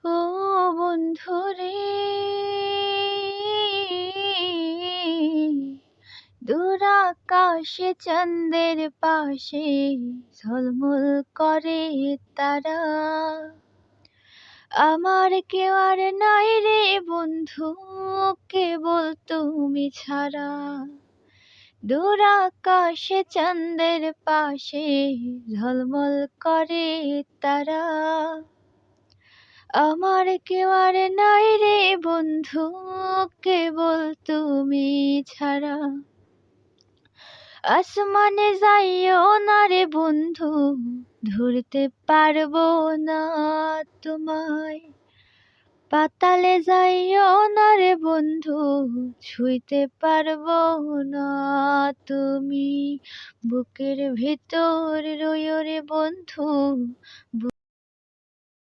ও বন্ধুরে, দূর আকাশে চাঁদের পাশে ঝলমল করে তারা। আমার কেউ আর নাই রে বন্ধু, কেবল তুমি ছাড়া। দূর আকাশে চাঁদের পাশে ঝলমল করে তারা। আমার কেউ আর নাই রে বন্ধু, কেবল তুমি ছাড়া। আসমানে যাইও না রে বন্ধু, ধরতে পারবো না তোমায়। পাতালে যাইও না রে বন্ধু, ছুঁইতে পারবো না তুমি। বুকের ভিতর রইও রে বন্ধু।